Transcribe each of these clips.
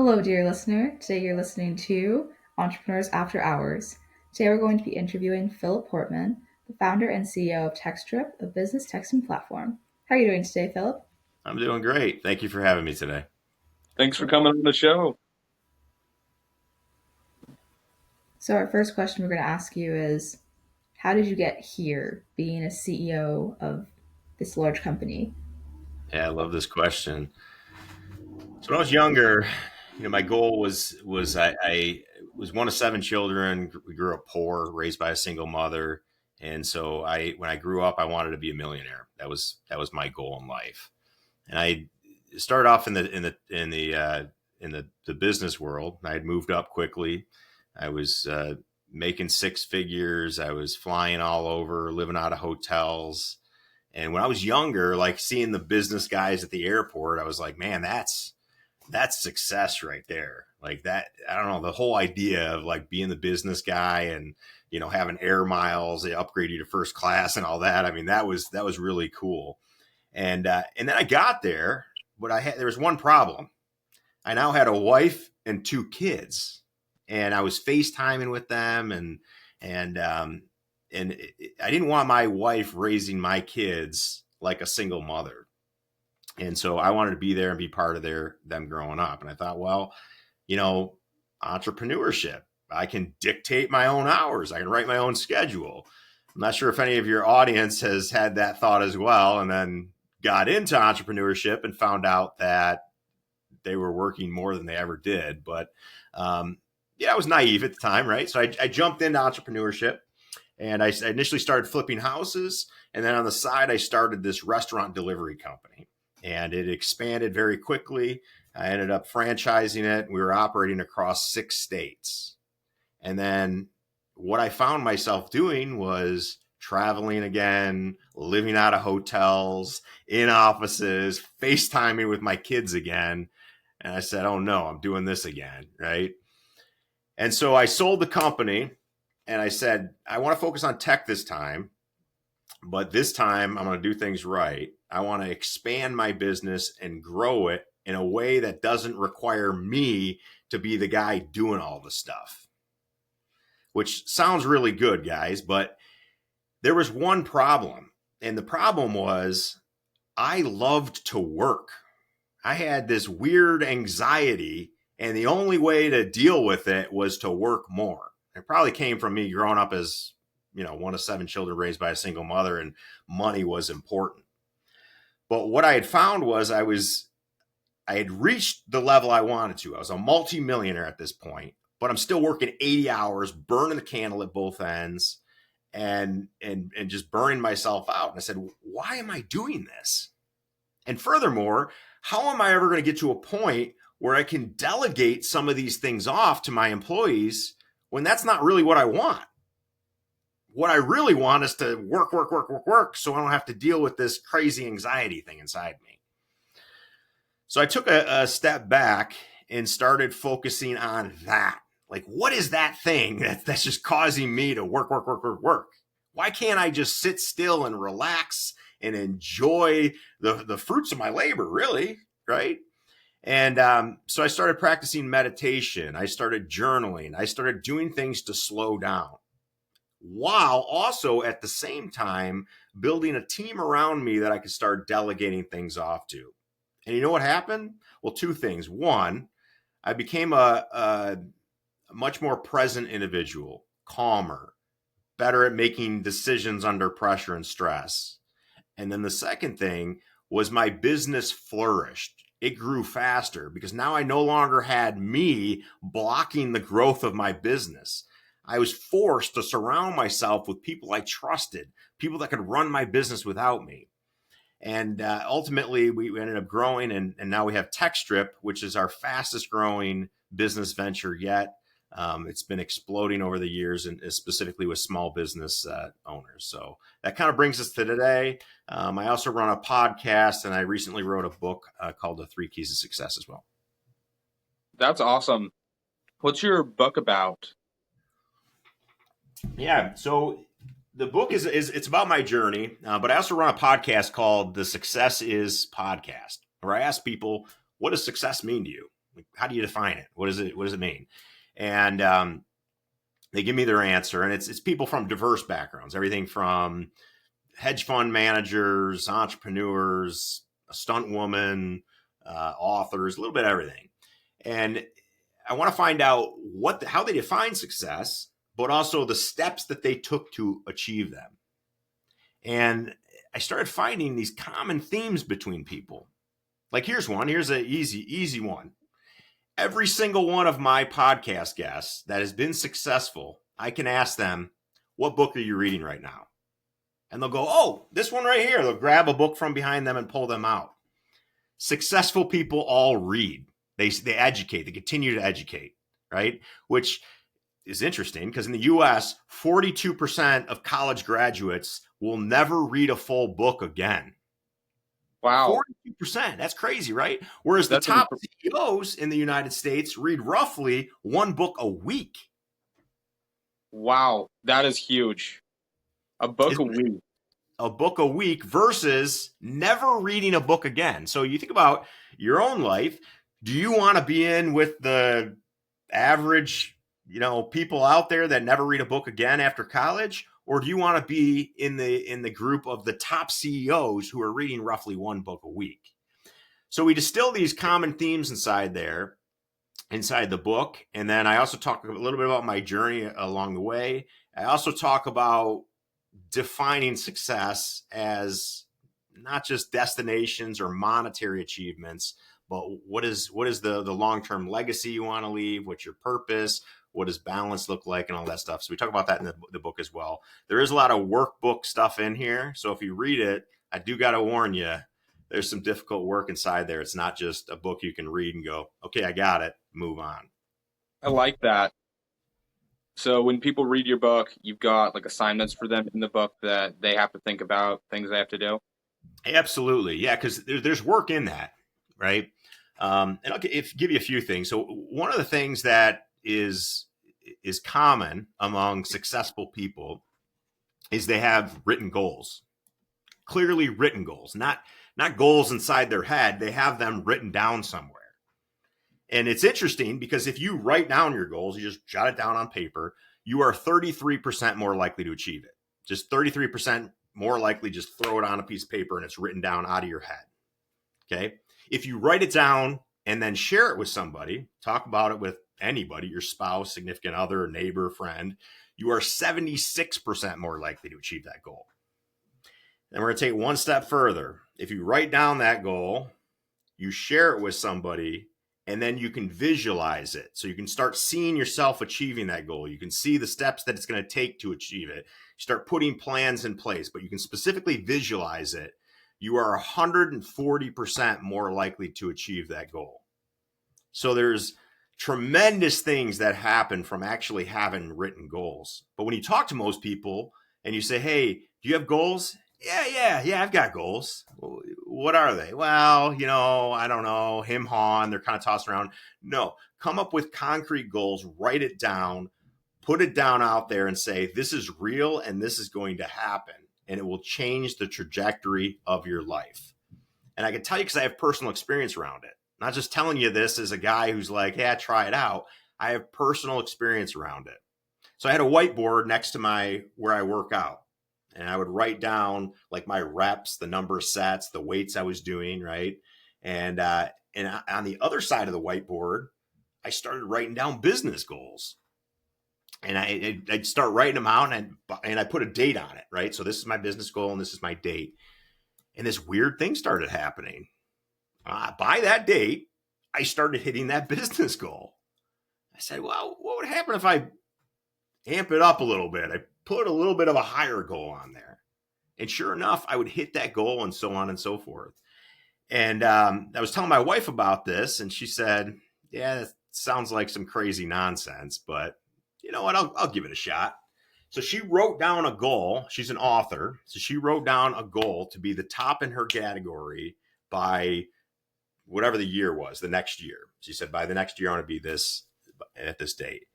Hello, dear listener. Today you're listening to Entrepreneurs After Hours. Today we're going to be interviewing Philip Portman, the founder and CEO of Textrip, a business texting platform. How are you doing today, Philip? I'm doing great. Thank you for having me today. Thanks for coming on the show. So, our first question we're going to ask you is, how did you get here being a CEO of this large company? Yeah, I love this question. So when I was younger, my goal was I was one of seven children. We grew up poor, raised by a single mother, and so when I grew up, I wanted to be a millionaire. That was my goal in life. And I started off in the business world. I had moved up quickly. I was making six figures. I was flying all over, living out of hotels. And when I was younger, like seeing the business guys at the airport, I was like, man, that's success right there. Like that, I don't know, the whole idea of like being the business guy and having air miles, they upgrade you to first class and all that. I mean, that was really cool. And then I got there, but there was one problem. I now had a wife and two kids, and I was FaceTiming with them, and I didn't want my wife raising my kids like a single mother. And so I wanted to be there and be part of them growing up. And I thought, well, you know, entrepreneurship, I can dictate my own hours. I can write my own schedule. I'm not sure if any of your audience has had that thought as well, and then got into entrepreneurship and found out that they were working more than they ever did. But yeah, I was naive at the time, right? So I jumped into entrepreneurship, and I initially started flipping houses. And then on the side, I started this restaurant delivery company, and it expanded very quickly. I ended up franchising it. We were operating across 6 states. And then what I found myself doing was traveling again, living out of hotels, in offices, FaceTiming with my kids again. And I said, oh no, I'm doing this again, right? And so I sold the company, and I said, I want to focus on tech this time, but this time I'm going to do things right. I want to expand my business and grow it in a way that doesn't require me to be the guy doing all the stuff, which sounds really good, guys. But there was one problem. And the problem was I loved to work. I had this weird anxiety, and the only way to deal with it was to work more. It probably came from me growing up as, one of seven children raised by a single mother, and money was important. But what I had found was I had reached the level I wanted to. I was a multimillionaire at this point, but I'm still working 80 hours, burning the candle at both ends, and just burning myself out. And I said, why am I doing this? And furthermore, how am I ever going to get to a point where I can delegate some of these things off to my employees when that's not really what I want? What I really want is to work, work, work, work, work, so I don't have to deal with this crazy anxiety thing inside me. So I took a step back and started focusing on that. Like, what is that thing that's just causing me to work, work, work, work, work? Why can't I just sit still and relax and enjoy the fruits of my labor, really, right? And so I started practicing meditation. I started journaling. I started doing things to slow down, while also at the same time building a team around me that I could start delegating things off to. And you know what happened? Well, two things. One, I became a much more present individual, calmer, better at making decisions under pressure and stress. And then the second thing was my business flourished. It grew faster because now I no longer had me blocking the growth of my business. I was forced to surround myself with people I trusted, people that could run my business without me. And ultimately, we ended up growing, and now we have Textrip, which is our fastest growing business venture yet. It's been exploding over the years, and specifically with small business owners. So that kind of brings us to today. I also run a podcast, and I recently wrote a book called The Three Keys to Success as well. That's awesome. What's your book about? Yeah, so the book is it's about my journey, but I also run a podcast called The Success Is Podcast, where I ask people, what does success mean to you? How do you define it? What does it mean? And they give me their answer, and it's people from diverse backgrounds, everything from hedge fund managers, entrepreneurs, a stunt woman, authors, a little bit of everything. And I want to find out how they define success, but also the steps that they took to achieve them. And I started finding these common themes between people. Like here's one. Here's an easy one. Every single one of my podcast guests that has been successful, I can ask them, what book are you reading right now? And they'll go, oh, this one right here. They'll grab a book from behind them and pull them out. Successful people all read. They educate. They continue to educate, right? Which is interesting because in the US, 42% of college graduates will never read a full book again. Wow. 42%. That's crazy, right? Whereas the top CEOs in the United States read roughly one book a week. Wow. That is huge. A book a week. A book a week versus never reading a book again. So you think about your own life. Do you want to be in with the average, people out there that never read a book again after college? Or do you want to be in the group of the top CEOs who are reading roughly one book a week? So we distill these common themes inside the book. And then I also talk a little bit about my journey along the way. I also talk about defining success as not just destinations or monetary achievements, but what is the long-term legacy you want to leave? What's your purpose? What does balance look like and all that stuff? So we talk about that in the book as well. There is a lot of workbook stuff in here. So if you read it, I do got to warn you, there's some difficult work inside there. It's not just a book you can read and go, okay, I got it, move on. I like that. So when people read your book, you've got like assignments for them in the book that they have to think about, things they have to do. Absolutely. Yeah, because there's work in that, right? And I'll give you a few things. So one of the things that is common among successful people is they have written goals, clearly written goals, not goals inside their head. They have them written down somewhere. And it's interesting because if you write down your goals, you just jot it down on paper, you are 33% more likely to achieve it. Just 33% more likely, just throw it on a piece of paper and it's written down out of your head. Okay. If you write it down and then share it with somebody, talk about it with anybody, your spouse, significant other, neighbor, friend, you are 76% more likely to achieve that goal. Then we're going to take one step further. If you write down that goal, you share it with somebody, and then you can visualize it. So you can start seeing yourself achieving that goal. You can see the steps that it's going to take to achieve it. You start putting plans in place, but you can specifically visualize it. You are 140% more likely to achieve that goal. So there's tremendous things that happen from actually having written goals. But when you talk to most people and you say, hey, do you have goals? Yeah, I've got goals. What are they? Well, I don't know, him, hawn, they're kind of tossed around. No, come up with concrete goals, write it down, put it down out there and say, this is real and this is going to happen. And it will change the trajectory of your life. And I can tell you because I have personal experience around it. Not just telling you this as a guy who's like, yeah, try it out. I have personal experience around it. So I had a whiteboard next to where I work out. And I would write down like my reps, the number of sets, the weights I was doing, right? And on the other side of the whiteboard, I started writing down business goals. And I'd start writing them out and I put a date on it, right? So this is my business goal and this is my date. And this weird thing started happening. By that date, I started hitting that business goal. I said, well, what would happen if I amp it up a little bit? I put a little bit of a higher goal on there. And sure enough, I would hit that goal and so on and so forth. And I was telling my wife about this and she said, yeah, that sounds like some crazy nonsense, but you know what? I'll give it a shot. So she wrote down a goal. She's an author. So she wrote down a goal to be the top in her category by whatever the year was, the next year. She said, by the next year, I want to be this at this date.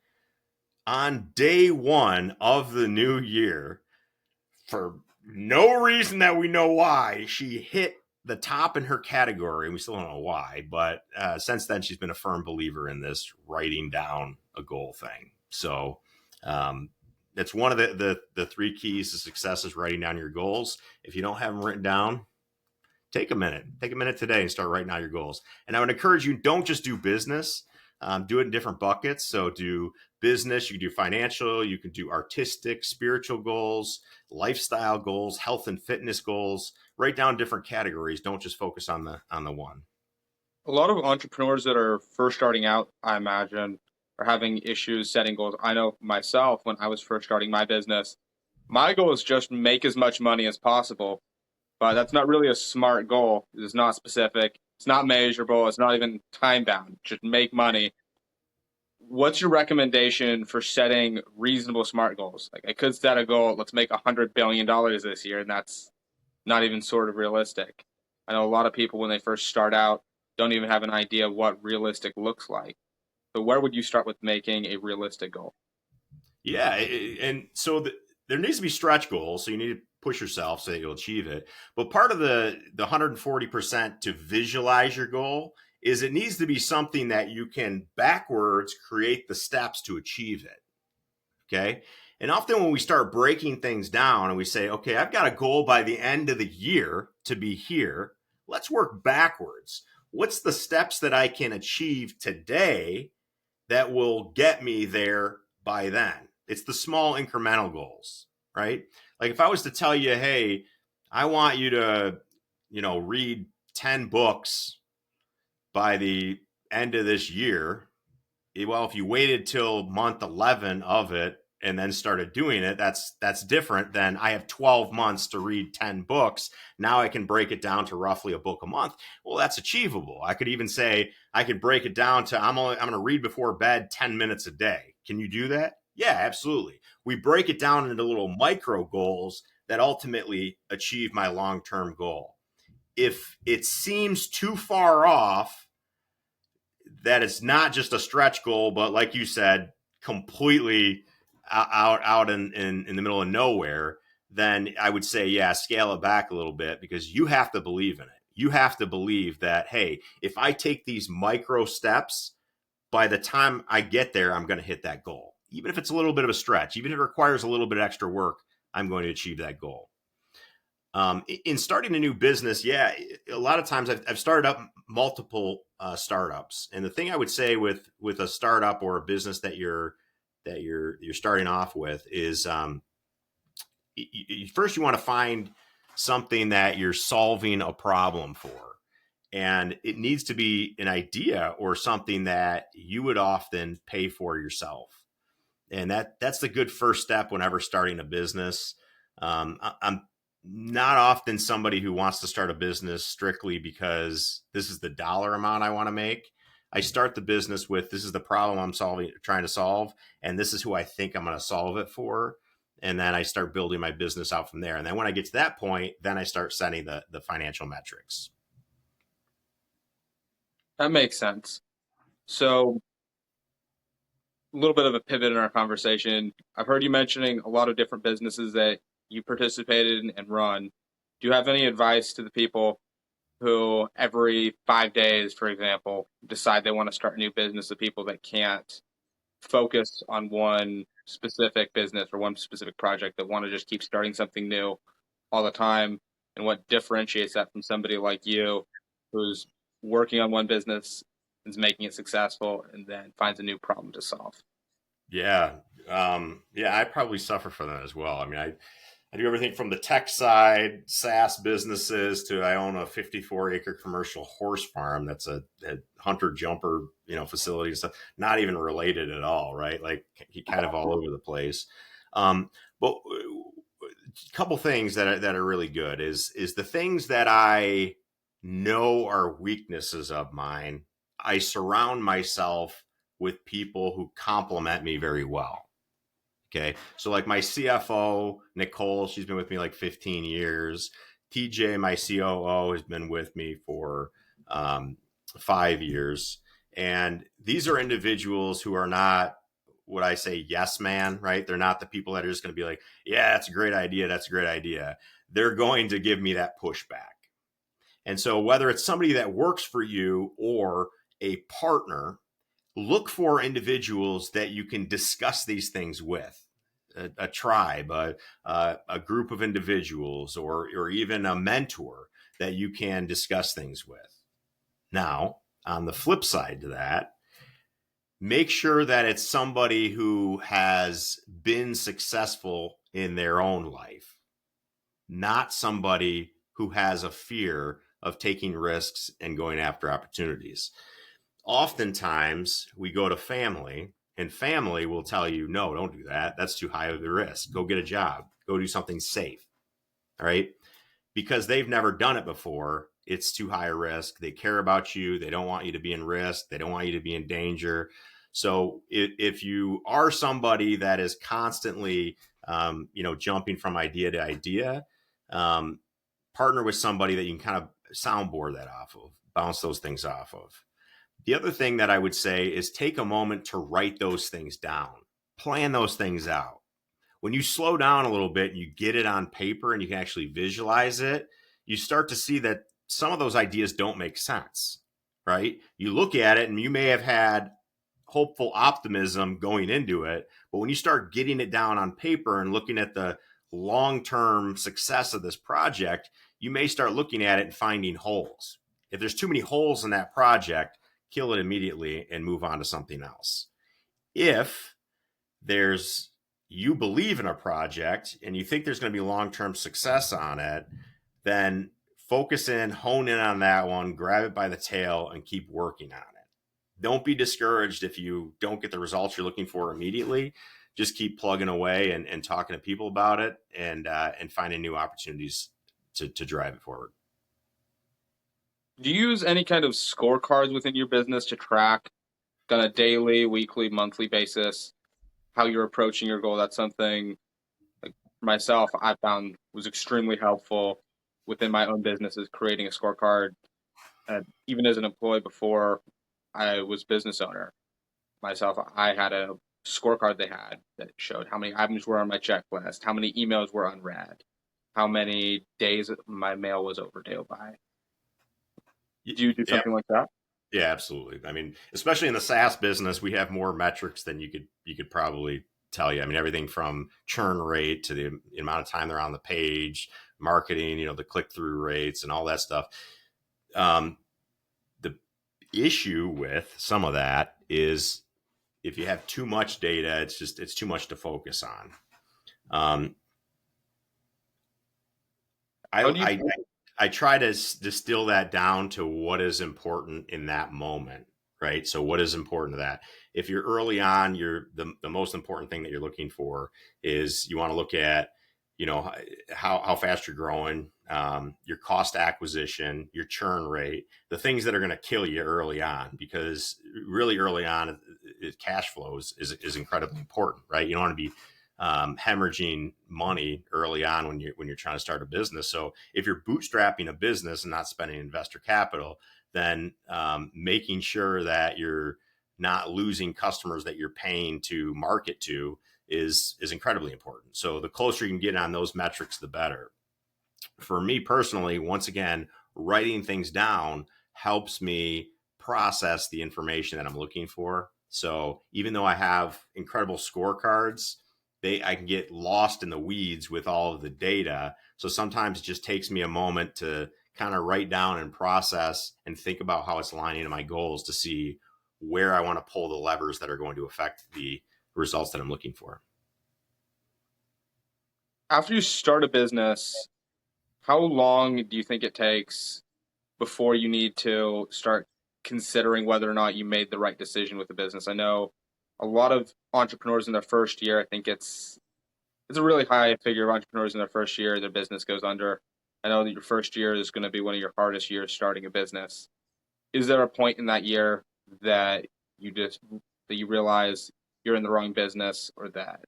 On day one of the new year, for no reason that we know why, she hit the top in her category, and we still don't know why, but since then she's been a firm believer in this writing down a goal thing. So that's one of the three keys to success is writing down your goals. If you don't have them written down, take a minute today and start writing out your goals. And I would encourage you, don't just do business, do it in different buckets. So do business, you can do financial, you can do artistic, spiritual goals, lifestyle goals, health and fitness goals. Write down different categories. Don't just focus on the one. A lot of entrepreneurs that are first starting out, I imagine, are having issues setting goals. I know myself, when I was first starting my business, my goal is just make as much money as possible. But that's not really a smart goal. It's not specific. It's not measurable. It's not even time bound. Just make money. What's your recommendation for setting reasonable smart goals? Like, I could set a goal, let's make $100 billion this year, and that's not even sort of realistic. I know a lot of people, when they first start out, don't even have an idea of what realistic looks like. So where would you start with making a realistic goal? Yeah, and so there needs to be stretch goals. So you need to push yourself so that you'll achieve it. But part of the 140% to visualize your goal is it needs to be something that you can backwards create the steps to achieve it. Okay. And often when we start breaking things down and we say, okay, I've got a goal by the end of the year to be here, let's work backwards. What's the steps that I can achieve today that will get me there by then? It's the small incremental goals, right? Like if I was to tell you, hey, I want you to, read 10 books by the end of this year. Well, if you waited till month 11 of it and then started doing it, that's different than I have 12 months to read 10 books. Now I can break it down to roughly a book a month. Well, that's achievable. I could even say I could break it down to I'm going to read before bed 10 minutes a day. Can you do that? Yeah, absolutely. We break it down into little micro goals that ultimately achieve my long-term goal. If it seems too far off, that it's not just a stretch goal, but like you said, completely out in the middle of nowhere, then I would say, yeah, scale it back a little bit because you have to believe in it. You have to believe that, hey, if I take these micro steps, by the time I get there, I'm going to hit that goal. Even if it's a little bit of a stretch, even if it requires a little bit of extra work, I'm going to achieve that goal. In starting a new business, yeah, a lot of times I've started up multiple startups, and the thing I would say with a startup or a business that you're starting off with is first you want to find something that you're solving a problem for, and it needs to be an idea or something that you would often pay for yourself, and that's the good first step whenever starting a business. I'm not often somebody who wants to start a business strictly because this is the dollar amount I want to make. I start the business with this is the problem I'm trying to solve, and this is who I think I'm going to solve it for. And then I start building my business out from there. And then when I get to that point, then I start setting the financial metrics. That makes sense. So a little bit of a pivot in our conversation. I've heard you mentioning a lot of different businesses that you participated in and run. Do you have any advice to the people who every 5 days, for example, decide they want to start a new business, the people that can't focus on one specific business or one specific project, that want to just keep starting something new all the time? And what differentiates that from somebody like you who's working on one business, is making it successful, and then finds a new problem to solve? Yeah. Yeah, I probably suffer from that as well. I mean, I do everything from the tech side, SaaS businesses, to I own a 54-acre commercial horse farm that's a hunter jumper, facility and stuff. Not even related at all, right? Like kind of all over the place. But a couple things that are really good is the things that I know are weaknesses of mine. I surround myself with people who complement me very well. Okay. So like my CFO, Nicole, she's been with me like 15 years. TJ, my COO, has been with me for 5 years. And these are individuals who are not what I say, yes, man, right? They're not the people that are just going to be like, yeah, that's a great idea. That's a great idea. They're going to give me that pushback. And so whether it's somebody that works for you or a partner, look for individuals that you can discuss these things with. A tribe, a group of individuals, or even a mentor that you can discuss things with. Now, on the flip side to that, make sure that it's somebody who has been successful in their own life, not somebody who has a fear of taking risks and going after opportunities. Oftentimes, we go to family, and family will tell you, no, don't do that. That's too high of a risk. Go get a job. Go do something safe. All right. Because they've never done it before, it's too high a risk. They care about you. They don't want you to be in risk. They don't want you to be in danger. So if you are somebody that is constantly, jumping from idea to idea, partner with somebody that you can kind of soundboard that off of, bounce those things off of. The other thing that I would say is take a moment to write those things down, plan those things out. When you slow down a little bit and you get it on paper and you can actually visualize it, you start to see that some of those ideas don't make sense, right? You look at it and you may have had hopeful optimism going into it, but when you start getting it down on paper and looking at the long-term success of this project, you may start looking at it and finding holes. If there's too many holes in that project, kill it immediately and move on to something else. If you believe in a project and you think there's going to be long-term success on it, then focus in, hone in on that one, grab it by the tail and keep working on it. Don't be discouraged if you don't get the results you're looking for immediately. Just keep plugging away and talking to people about it and finding new opportunities to drive it forward. Do you use any kind of scorecards within your business to track on a daily, weekly, monthly basis how you're approaching your goal? That's something, like, for myself, I found was extremely helpful within my own business, is creating a scorecard. Even as an employee before I was business owner myself, I had a scorecard they had that showed how many items were on my checklist, how many emails were unread, how many days my mail was overdue by. Do you do something like that? Yeah, absolutely. I mean, especially in the SaaS business, we have more metrics than you could probably tell you. I mean, everything from churn rate to the amount of time they're on the page, marketing, the click-through rates and all that stuff. The issue with some of that is if you have too much data, it's too much to focus on. I try to distill that down to what is important in that moment, right? So what is important to that? If you're early on, the most important thing that you're looking for is you want to look at, how fast you're growing, your cost acquisition, your churn rate, the things that are going to kill you early on, because really early on, cash flows is incredibly important, right? You don't want to be hemorrhaging money early on when you're trying to start a business. So if you're bootstrapping a business and not spending investor capital, then making sure that you're not losing customers that you're paying to market to is incredibly important. So the closer you can get on those metrics, the better. For me personally, once again, writing things down helps me process the information that I'm looking for. So even though I have incredible scorecards, I can get lost in the weeds with all of the data. So sometimes it just takes me a moment to kind of write down and process and think about how it's aligning to my goals to see where I want to pull the levers that are going to affect the results that I'm looking for. After you start a business, how long do you think it takes before you need to start considering whether or not you made the right decision with the business? I know a lot of entrepreneurs in their first year, I think it's a really high figure of entrepreneurs in their first year, their business goes under. I know that your first year is going to be one of your hardest years starting a business. Is there a point in that year that you realize you're in the wrong business, or that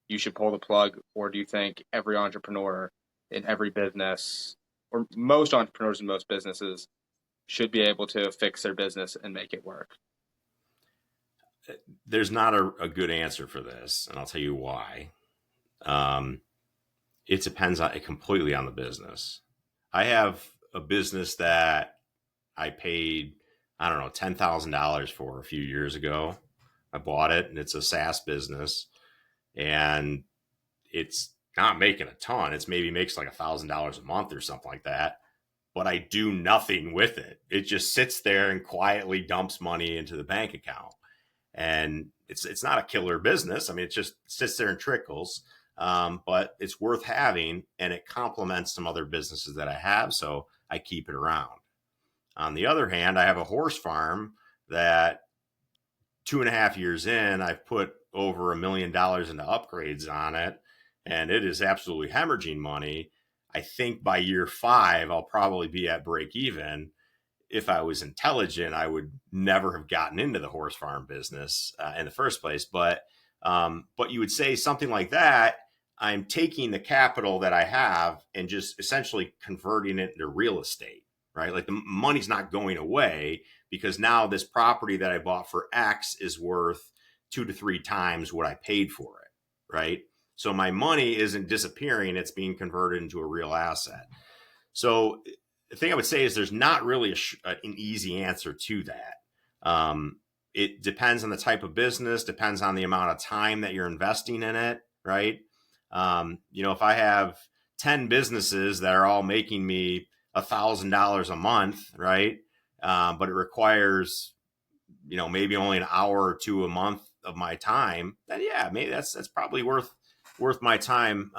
you should pull the plug? Or do you think every entrepreneur in every business, or most entrepreneurs in most businesses, should be able to fix their business and make it work? There's not a good answer for this, and I'll tell you why. It depends completely on the business. I have a business that I paid, I don't know, $10,000 for a few years ago. I bought it, and it's a SaaS business, and it's not making a ton. It's maybe makes like $1,000 a month or something like that. But I do nothing with it. It just sits there and quietly dumps money into the bank account. And it's not a killer business. I mean, it just sits there and trickles. But it's worth having, and it complements some other businesses that I have. So I keep it around. On the other hand, I have a horse farm that 2.5 years in, I've put over $1 million into upgrades on it, and it is absolutely hemorrhaging money. I think by year 5, I'll probably be at break even. If I was intelligent, I would never have gotten into the horse farm business in the first place. But you would say something like that. I'm taking the capital that I have and just essentially converting it into real estate, right? Like the money's not going away, because now this property that I bought for X is worth 2 to 3 times what I paid for it, right? So my money isn't disappearing, it's being converted into a real asset. So the thing I would say is there's not really an easy answer to that. It depends on the type of business, depends on the amount of time that you're investing in it, right? If I have 10 businesses that are all making me $1,000 a month, right? But it requires, maybe only an hour or two a month of my time, then yeah, maybe that's probably worth my time,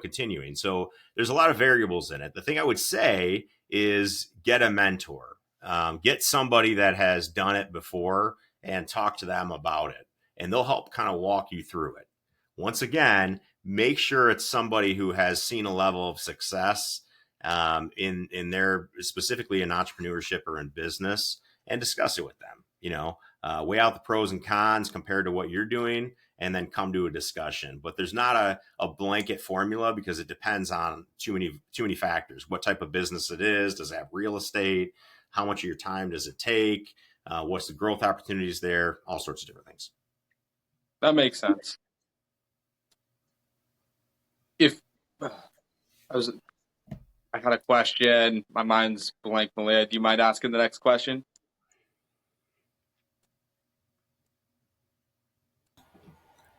continuing. So there's a lot of variables in it. The thing I would say is get a mentor, get somebody that has done it before and talk to them about it, and they'll help kind of walk you through it. Once again, make sure it's somebody who has seen a level of success in their, specifically in entrepreneurship or in business, and discuss it with them. Weigh out the pros and cons compared to what you're doing, and then come to a discussion. But there's not a blanket formula, because it depends on too many factors. What type of business it is? Does it have real estate? How much of your time does it take? What's the growth opportunities there? All sorts of different things. That makes sense. If I had a question, my mind's blank, Malia. Do you mind asking the next question?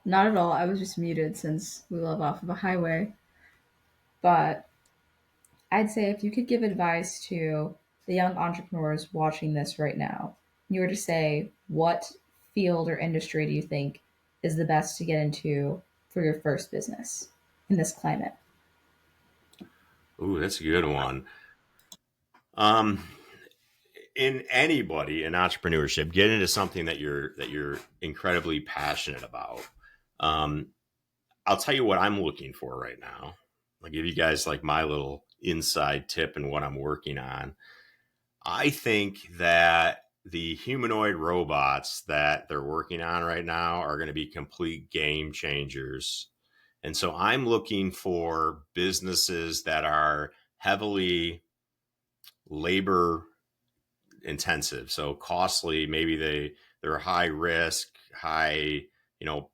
Not at all. I was just muted since we live off of a highway. But I'd say if you could give advice to the young entrepreneurs watching this right now, you were to say, what field or industry do you think is the best to get into for your first business in this climate? Ooh, that's a good one. In anybody in entrepreneurship, get into something that you're incredibly passionate about. I'll tell you what I'm looking for right now. I'll give you guys like my little inside tip and what I'm working on. I think that the humanoid robots that they're working on right now are going to be complete game changers. And so I'm looking for businesses that are heavily labor intensive, so costly. Maybe they're high risk, high, you know,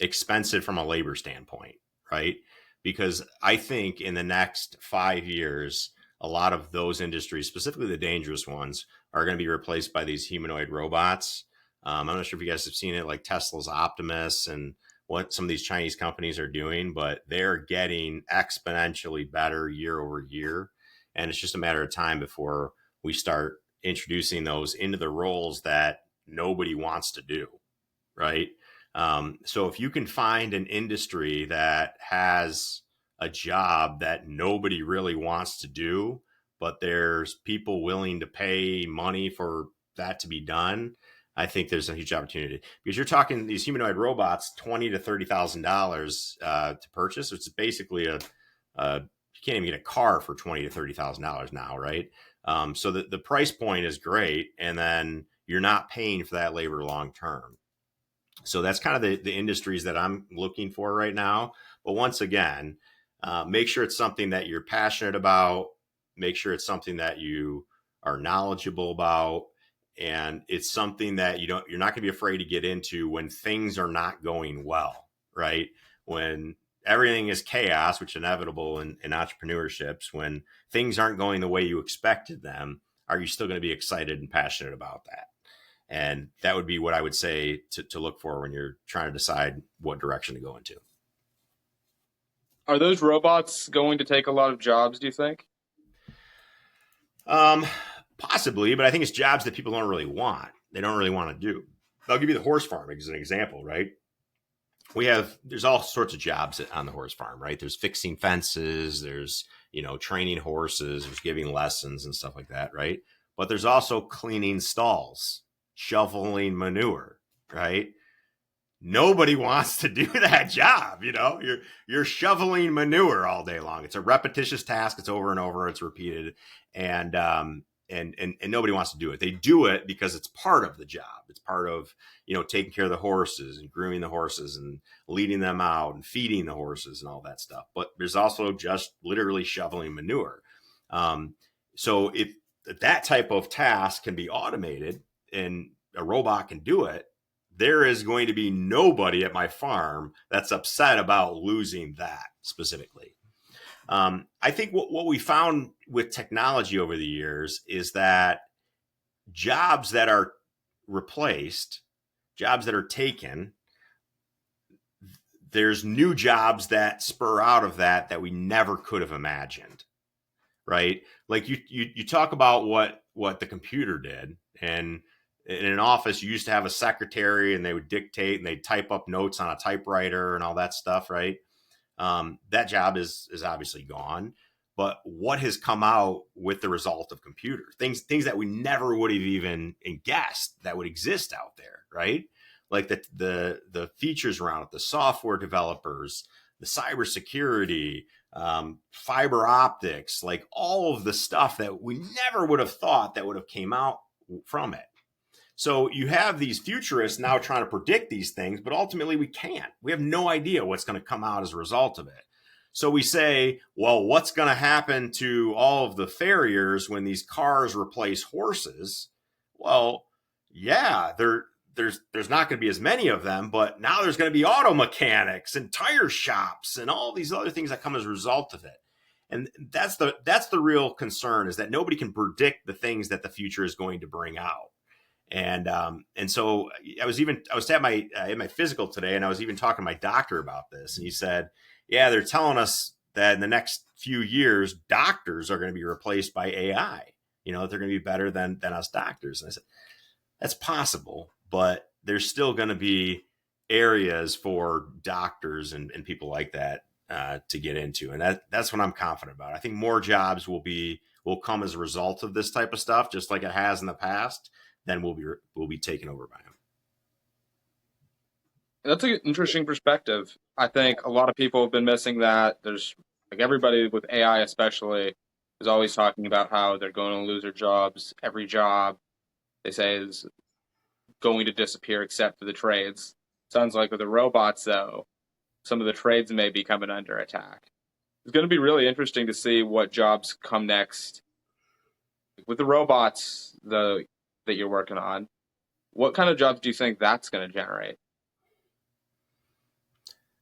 expensive from a labor standpoint, right? Because I think in the next 5 years, a lot of those industries, specifically the dangerous ones, are going to be replaced by these humanoid robots. I'm not sure if you guys have seen it, like Tesla's Optimus and what some of these Chinese companies are doing, but they're getting exponentially better year over year. And it's just a matter of time before we start introducing those into the roles that nobody wants to do, right? So if you can find an industry that has a job that nobody really wants to do, but there's people willing to pay money for that to be done, I think there's a huge opportunity, because you're talking these humanoid robots, $20,000 to $30,000 to purchase. It's basically you can't even get a car for $20,000 to $30,000 now, right? So the price point is great, and then you're not paying for that labor long term. So that's kind of the industries that I'm looking for right now. But once again, make sure it's something that you're passionate about. Make sure it's something that you are knowledgeable about, and it's something that you're not going to be afraid to get into when things are not going well, right? When everything is chaos, which is inevitable in entrepreneurships. When things aren't going the way you expected them, are you still going to be excited and passionate about that? And that would be what I would say to look for when you're trying to decide what direction to go into. Are those robots going to take a lot of jobs, do you think? Possibly, but I think it's jobs that people don't really want. They don't really want to do. I'll give you the horse farm as an example, right? There's all sorts of jobs on the horse farm, right? There's fixing fences, there's, training horses, there's giving lessons and stuff like that, right? But there's also cleaning stalls, shoveling manure, right? Nobody wants to do that job. You're shoveling manure all day long. It's a repetitious task. It's over and over. It's repeated. And nobody wants to do it. They do it because it's part of the job. It's part of, taking care of the horses and grooming the horses and leading them out and feeding the horses and all that stuff. But there's also just literally shoveling manure. So if that type of task can be automated and a robot can do it, there is going to be nobody at my farm that's upset about losing that specifically. I think what we found with technology over the years is that jobs that are replaced, jobs that are taken, there's new jobs that spur out of that we never could have imagined, right? Like you talk about what the computer did, and in an office, you used to have a secretary and they would dictate and they'd type up notes on a typewriter and all that stuff, right? That job is obviously gone. But what has come out with the result of computer things that we never would have even guessed that would exist out there, right? Like the features around it, the software developers, the cybersecurity, fiber optics, like all of the stuff that we never would have thought that would have came out from it. So you have these futurists now trying to predict these things, but ultimately we can't. We have no idea what's going to come out as a result of it. So we say, well, what's going to happen to all of the farriers when these cars replace horses? Well, yeah, there's not going to be as many of them, but now there's going to be auto mechanics and tire shops and all these other things that come as a result of it. And that's the real concern, is that nobody can predict the things that the future is going to bring out. And so I was at my physical today, and I was even talking to my doctor about this, and he said, yeah, they're telling us that in the next few years, doctors are going to be replaced by AI. They're going to be better than us doctors. And I said, that's possible, but there's still going to be areas for doctors and people like that to get into, and that's what I'm confident about. I think more jobs will come as a result of this type of stuff, just like it has in the past. Then we'll be taken over by him. That's an interesting perspective. I think a lot of people have been missing that. There's like everybody with AI especially is always talking about how they're going to lose their jobs. Every job they say is going to disappear except for the trades. Sounds like with the robots though, some of the trades may be coming under attack. It's going to be really interesting to see what jobs come next. With the robots that you're working on, what kind of jobs do you think that's going to generate?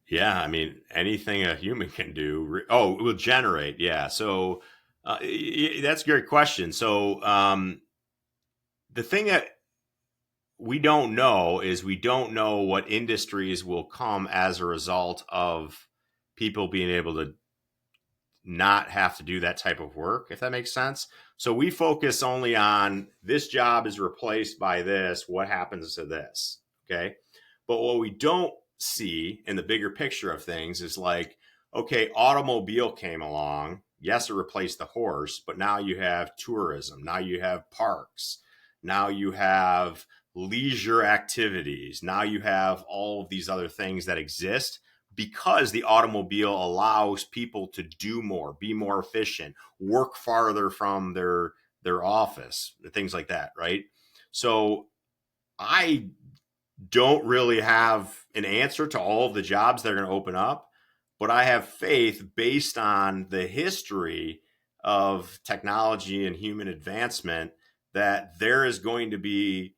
Yeah, I mean, anything a human can do. Oh, it will generate. Yeah. So that's a great question. So the thing that we don't know is we don't know what industries will come as a result of people being able to not have to do that type of work, if that makes sense. So we focus only on this job is replaced by this. What happens to this? Okay. But what we don't see in the bigger picture of things is like, okay, automobile came along. Yes, it replaced the horse, but now you have tourism. Now you have parks. Now you have leisure activities. Now you have all of these other things that exist because the automobile allows people to do more, be more efficient, work farther from their office, things like that, right? So I don't really have an answer to all of the jobs that are going to open up, but I have faith based on the history of technology and human advancement that there is going to be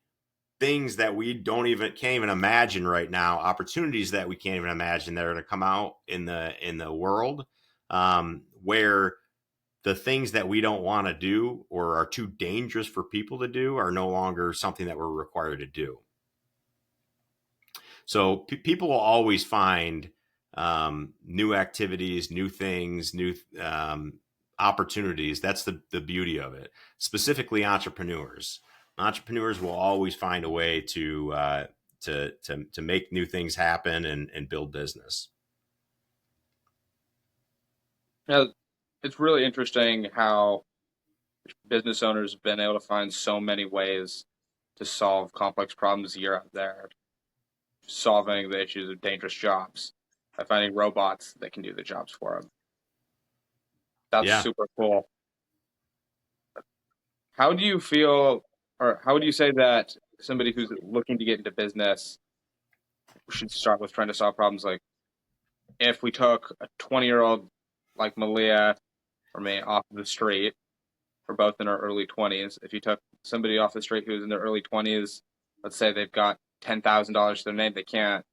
things that we can't even imagine right now, opportunities that we can't even imagine that are going to come out in the world, where the things that we don't want to do or are too dangerous for people to do are no longer something that we're required to do. So people will always find new activities, new things, new opportunities. That's the beauty of it. Specifically, entrepreneurs. Entrepreneurs will always find a way to make new things happen and build business. Yeah, it's really interesting how business owners have been able to find so many ways to solve complex problems here out there, solving the issues of dangerous jobs by finding robots that can do the jobs for them. That's Yeah. super cool. How do you feel, or how would you say that somebody who's looking to get into business should start with trying to solve problems? Like, if we took a 20-year-old like Malia or me off the street, we're both in our early 20s. If you took somebody off the street who's in their early 20s, let's say they've got $10,000 to their name, they can't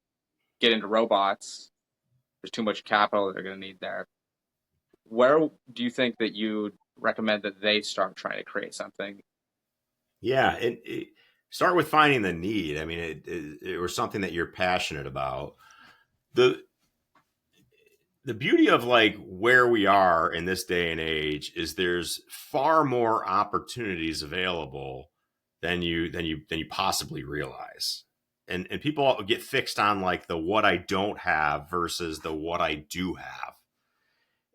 get into robots. There's too much capital they're going to need there. Where do you think that you recommend that they start trying to create something? Yeah. Start with finding the need. I mean, it or something that you're passionate about. The beauty of like where we are in this day and age is there's far more opportunities available than you possibly realize. And people get fixed on like the what I don't have versus the what I do have.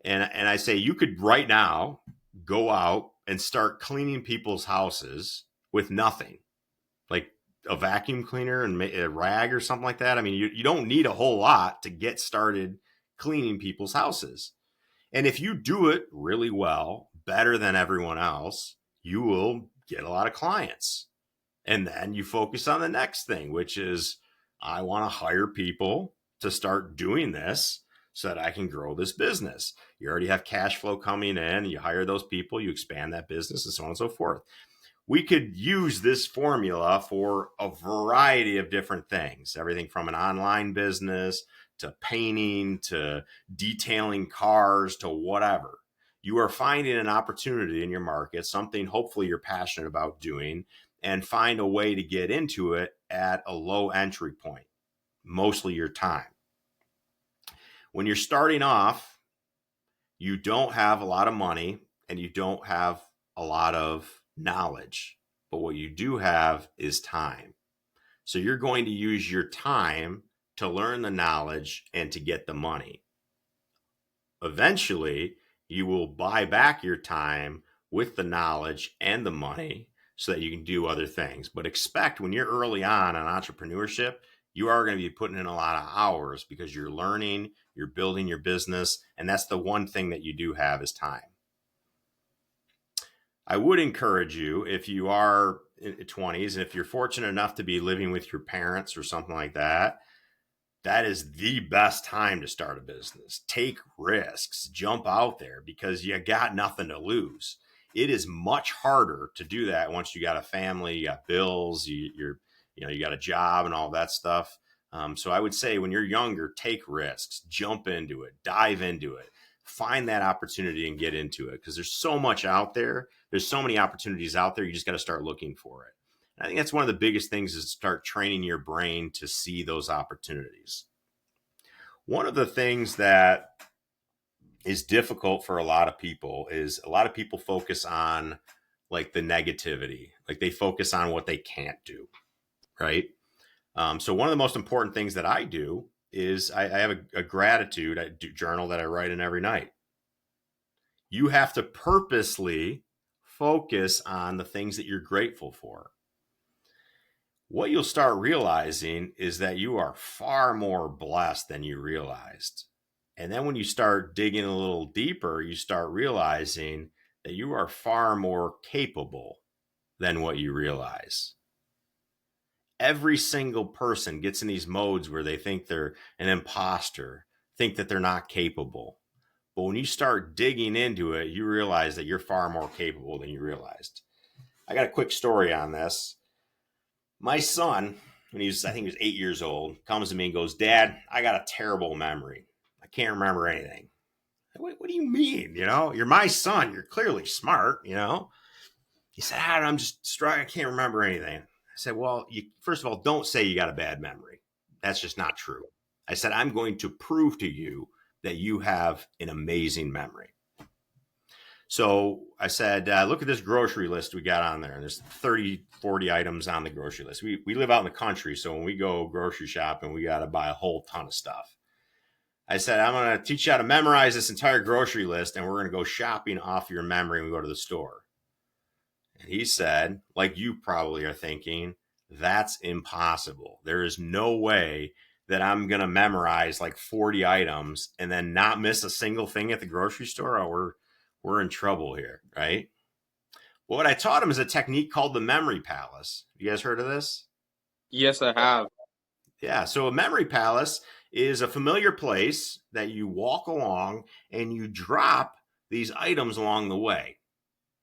And I say you could right now go out and start cleaning people's houses with nothing, like a vacuum cleaner and a rag or something like that. I mean, you don't need a whole lot to get started cleaning people's houses. And if you do it really well, better than everyone else, you will get a lot of clients. And then you focus on the next thing, which is I want to hire people to start doing this so that I can grow this business. You already have cash flow coming in, you hire those people, you expand that business, and so on and so forth. We could use this formula for a variety of different things, everything from an online business to painting to detailing cars to whatever. You are finding an opportunity in your market, something hopefully you're passionate about doing, and find a way to get into it at a low entry point, mostly your time. When you're starting off, you don't have a lot of money and you don't have a lot of knowledge, but what you do have is time. So you're going to use your time to learn the knowledge and to get the money. Eventually, you will buy back your time with the knowledge and the money so that you can do other things. But expect when you're early on in entrepreneurship, you are going to be putting in a lot of hours because you're learning, you're building your business, and that's the one thing that you do have is time. I would encourage you, if you are in your 20s and if you're fortunate enough to be living with your parents or something like that, that is the best time to start a business. Take risks, jump out there because you got nothing to lose. It is much harder to do that once you got a family, you got bills, you got a job and all that stuff. So I would say when you're younger, take risks, jump into it, dive into it, find that opportunity and get into it because there's so much out there. There's so many opportunities out there. You just got to start looking for it. I think that's one of the biggest things is start training your brain to see those opportunities. One of the things that is difficult for a lot of people is a lot of people focus on like the negativity, like they focus on what they can't do, right? So one of the most important things that I do is I have a gratitude journal that I write in every night. You have to purposely focus on the things that you're grateful for. What you'll start realizing is that you are far more blessed than you realized. And then when you start digging a little deeper, you start realizing that you are far more capable than what you realize. Every single person gets in these modes where they think they're an imposter, think that they're not capable. But when you start digging into it, you realize that you're far more capable than you realized. I got a quick story on this. My son, when I think he was 8 years old, comes to me and goes, "Dad, I got a terrible memory. I can't remember anything." What do you mean? You're my son. You're clearly smart. He said, I'm just struggling. I can't remember anything. I said, well, first of all, don't say you got a bad memory. That's just not true. I said, I'm going to prove to you that you have an amazing memory. So I said, look at this grocery list we got on there. And there's 30, 40 items on the grocery list. We live out in the country. So when we go grocery shopping, we got to buy a whole ton of stuff. I said, I'm going to teach you how to memorize this entire grocery list, and we're going to go shopping off your memory when we go to the store. And he said, like you probably are thinking, that's impossible. There is no way that I'm going to memorize like 40 items and then not miss a single thing at the grocery store. Oh, we're in trouble here, right? Well, what I taught him is a technique called the memory palace. You guys heard of this? Yes, I have. Yeah. So a memory palace is a familiar place that you walk along and you drop these items along the way.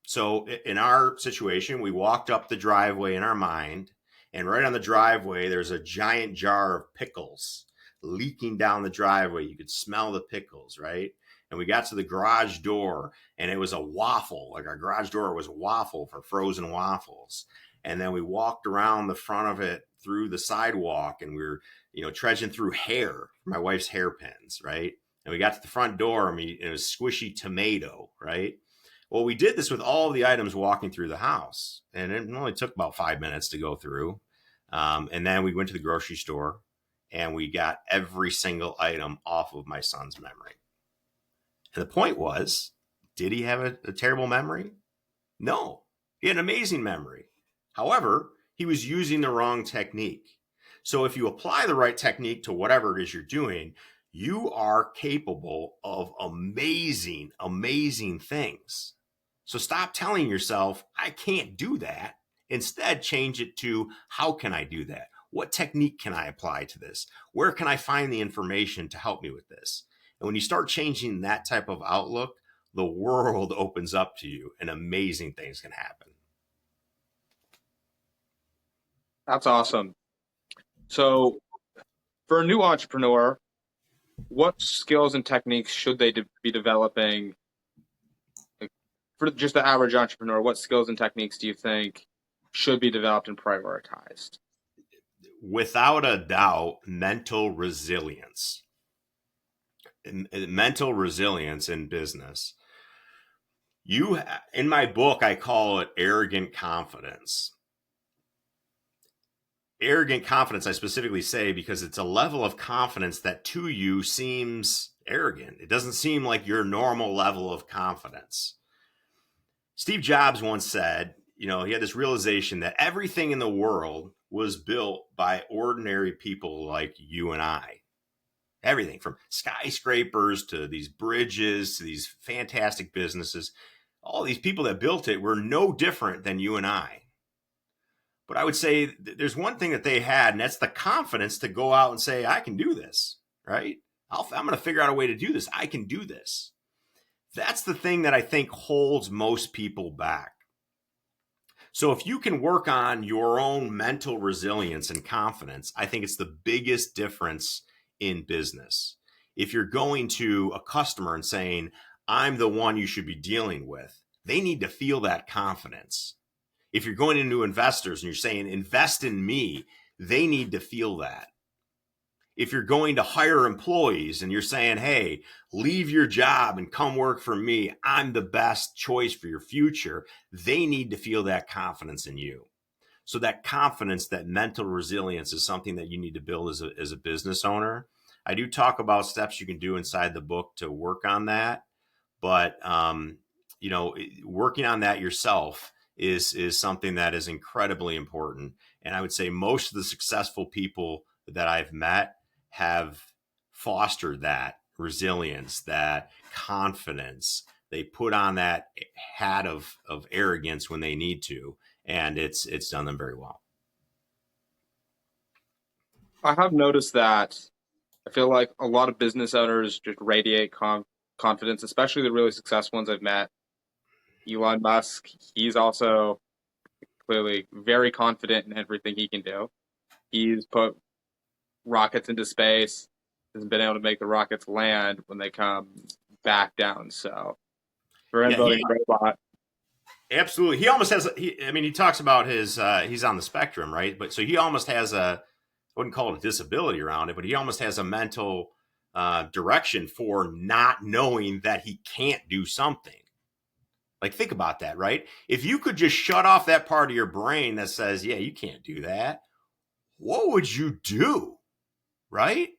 So in our situation, we walked up the driveway in our mind, and right on the driveway, there's a giant jar of pickles leaking down the driveway. You could smell the pickles, right? And we got to the garage door, and it was a waffle. Like our garage door was a waffle for frozen waffles. And then we walked around the front of it through the sidewalk, and we were, trudging through hair, my wife's hairpins, right? And we got to the front door, and it was squishy tomato, right? Well, we did this with all of the items walking through the house, and it only took about 5 minutes to go through. And then we went to the grocery store, and we got every single item off of my son's memory. And the point was, did he have a terrible memory? No, he had an amazing memory. However, he was using the wrong technique. So if you apply the right technique to whatever it is you're doing, you are capable of amazing, amazing things. So stop telling yourself, I can't do that. Instead, change it to, how can I do that? What technique can I apply to this? Where can I find the information to help me with this? And when you start changing that type of outlook, the world opens up to you and amazing things can happen. That's awesome. So for a new entrepreneur, what skills and techniques should they be developing? Like, for just the average entrepreneur, what skills and techniques do you think should be developed and prioritized? Without a doubt, mental resilience. Mental resilience in business. In my book, I call it arrogant confidence. Arrogant confidence, I specifically say, because it's a level of confidence that to you seems arrogant. It doesn't seem like your normal level of confidence. Steve Jobs once said, he had this realization that everything in the world was built by ordinary people like you and I. Everything from skyscrapers to these bridges to these fantastic businesses. All these people that built it were no different than you and I. But I would say there's one thing that they had, and that's the confidence to go out and say, I can do this, right? I'm going to figure out a way to do this. I can do this. That's the thing that I think holds most people back. So if you can work on your own mental resilience and confidence, I think it's the biggest difference in business. If you're going to a customer and saying, I'm the one you should be dealing with, they need to feel that confidence. If you're going into investors and you're saying, invest in me, they need to feel that. If you're going to hire employees and you're saying, hey, leave your job and come work for me, I'm the best choice for your future, they need to feel that confidence in you. So that confidence, that mental resilience is something that you need to build as a business owner. I do talk about steps you can do inside the book to work on that. But, working on that yourself is something that is incredibly important. And I would say most of the successful people that I've met have fostered that resilience, that confidence. They put on that hat of arrogance when they need to, and it's done them very well. I have noticed that I feel like a lot of business owners just radiate confidence, especially the really successful ones I've met. Elon Musk, he's also clearly very confident in everything he can do. He's put rockets into space, has been able to make the rockets land when they come back down. So for him Yeah, building a robot, absolutely. He almost has. He talks about his. He's on the spectrum, right? But so he almost has a. I wouldn't call it a disability around it, but he almost has a mental direction for not knowing that he can't do something. Like, think about that, right? If you could just shut off that part of your brain that says, "Yeah, you can't do that," what would you do, right?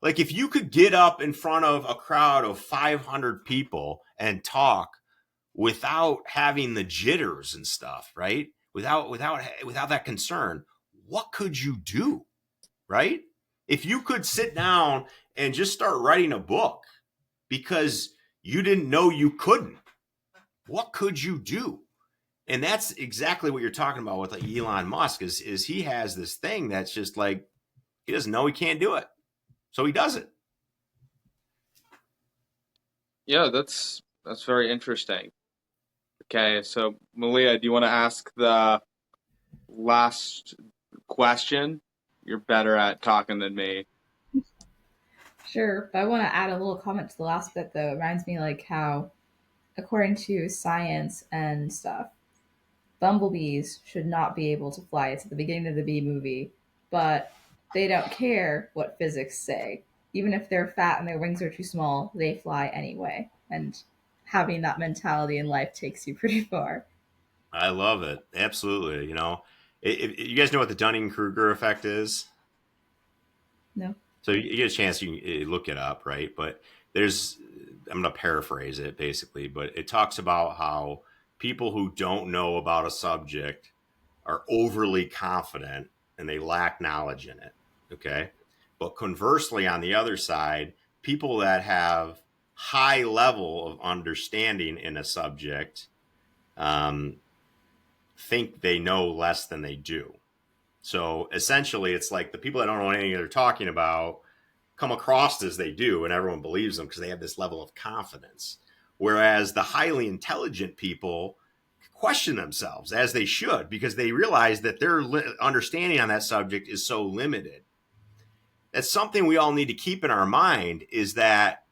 Like, if you could get up in front of a crowd of 500 people and talk without having the jitters and stuff, right? Without that concern, what could you do, right? If you could sit down and just start writing a book because you didn't know you couldn't, what could you do? And that's exactly what you're talking about with Elon Musk is he has this thing that's just like he doesn't know he can't do it. So he does it. yeah, that's very interesting. Okay, so Malia, do you want to ask the last question? You're better at talking than me. Sure, but I want to add a little comment to the last bit though. It reminds me like how, according to science and stuff, bumblebees should not be able to fly. It's at the beginning of the Bee movie, but they don't care what physics say. Even if they're fat and their wings are too small, they fly anyway. And having that mentality in life takes you pretty far. I love it. Absolutely. You guys know what the Dunning-Kruger effect is? No. So you get a chance, you can look it up, right? But I'm going to paraphrase it basically, but it talks about how people who don't know about a subject are overly confident and they lack knowledge in it. Okay. But conversely, on the other side, people that have high level of understanding in a subject um, think they know less than they do. So essentially, it's like the people that don't know anything they're talking about come across as they do, and everyone believes them because they have this level of confidence. Whereas the highly intelligent people question themselves, as they should, because they realize that their understanding on that subject is so limited. That's something we all need to keep in our mind, is that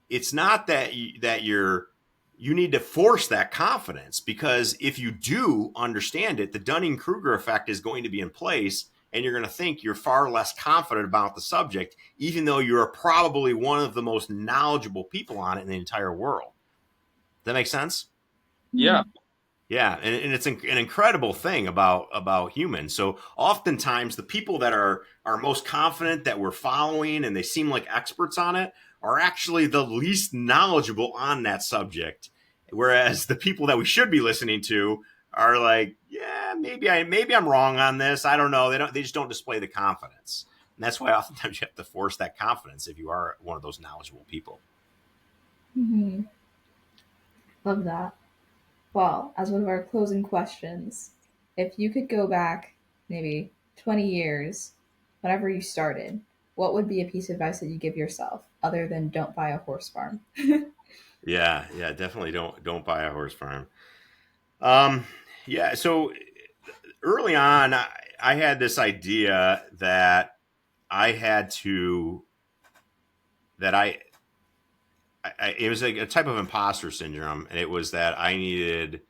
it's not that you need to force that confidence, because if you do understand it, the Dunning-Kruger effect is going to be in place and you're going to think you're far less confident about the subject, even though you're probably one of the most knowledgeable people on it in the entire world. Does that make sense? Yeah, Yeah, and it's an incredible thing about humans. So oftentimes the people that are most confident that we're following and they seem like experts on it are actually the least knowledgeable on that subject. Whereas the people that we should be listening to are like, yeah, maybe I'm wrong on this. I don't know. They just don't display the confidence. And that's why oftentimes you have to force that confidence if you are one of those knowledgeable people. Mm-hmm. Love that. Well, as one of our closing questions, if you could go back maybe 20 years, whenever you started, what would be a piece of advice that you give yourself other than don't buy a horse farm? Yeah, definitely don't buy a horse farm. Um, yeah, so early on, I had this idea that I had to that it was a type of imposter syndrome, and it was that I needed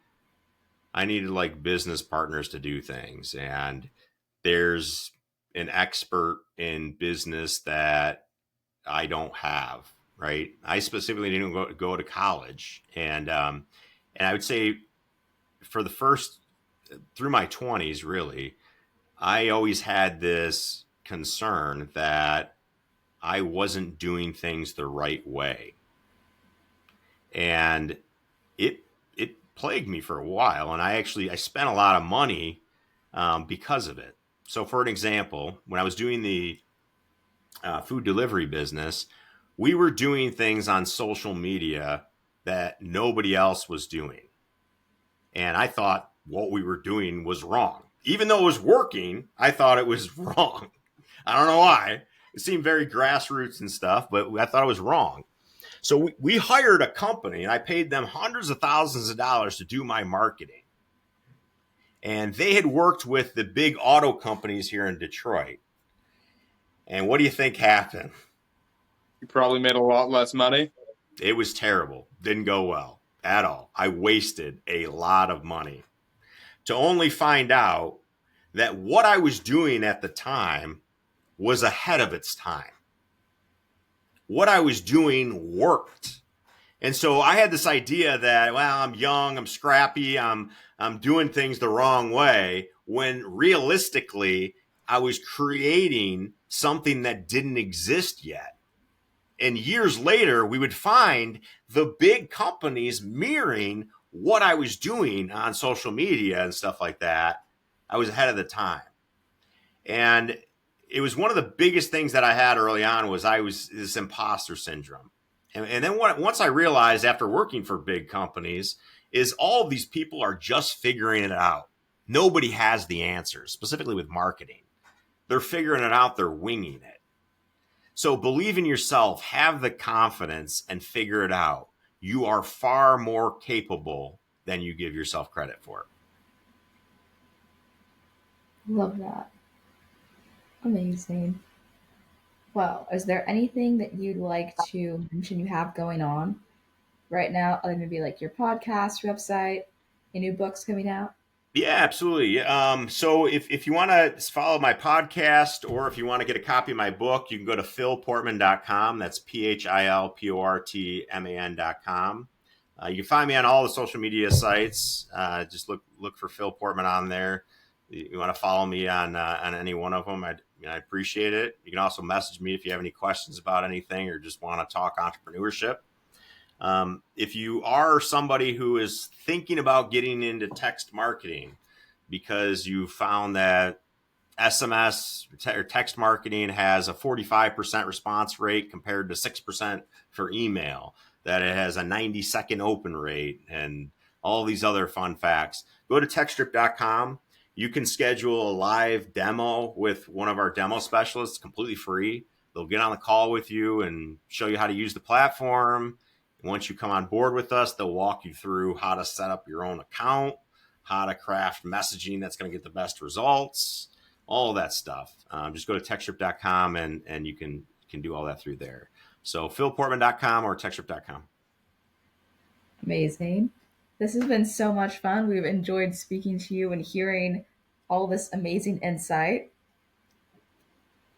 like business partners to do things, and there's an expert in business that I don't have. Right, I specifically didn't go to college, and I would say for the first through my 20s, really, I always had this concern that I wasn't doing things the right way. And it it plagued me for a while, and I spent a lot of money because of it. So, for an example, when I was doing the food delivery business, we were doing things on social media that nobody else was doing, and I thought what we were doing was wrong. Even though it was working, I thought it was wrong. I don't know why. It seemed very grassroots and stuff, but I thought it was wrong. So we hired a company, and I paid them hundreds of thousands of dollars to do my marketing. And they had worked with the big auto companies here in Detroit. And what do you think happened? You probably made a lot less money. It was terrible. Didn't go well at all. I wasted a lot of money to only find out that what I was doing at the time was ahead of its time. What I was doing worked. And so I had this idea that, well, I'm young, I'm scrappy, I'm doing things the wrong way, when realistically I was creating something that didn't exist yet. And years later, we would find the big companies mirroring what I was doing on social media and stuff like that. I was ahead of the time. And it was one of the biggest things that I had early on was I was this imposter syndrome. And then once I realized after working for big companies is all of these people are just figuring it out. Nobody has the answers, specifically with marketing. They're figuring it out. They're winging it. So believe in yourself, have the confidence, and figure it out. You are far more capable than you give yourself credit for. Love that. Amazing. Well, is there anything that you'd like to mention you have going on right now? Other than maybe like your podcast, website, any new books coming out? Yeah, absolutely. So if you want to follow my podcast or if you want to get a copy of my book, you can go to philportman.com. That's philportman.com. You can find me on all the social media sites. Just look for Phil Portman on there. You want to follow me on any one of them, I appreciate it. You can also message me if you have any questions about anything or just want to talk entrepreneurship. If you are somebody who is thinking about getting into text marketing because you found that SMS or text marketing has a 45% response rate compared to 6% for email, that it has a 90-second open rate, and all these other fun facts, go to Textrip.com. You can schedule a live demo with one of our demo specialists completely free. They'll get on the call with you and show you how to use the platform. Once you come on board with us, they'll walk you through how to set up your own account, how to craft messaging that's going to get the best results, all of that stuff. Just go to Textrip.com and you can do all that through there. So philportman.com or Textrip.com. Amazing. This has been so much fun. We've enjoyed speaking to you and hearing all this amazing insight.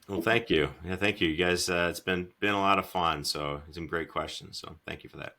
Well, thank you. Yeah, thank you. You guys, it's been a lot of fun. So some great questions. So thank you for that.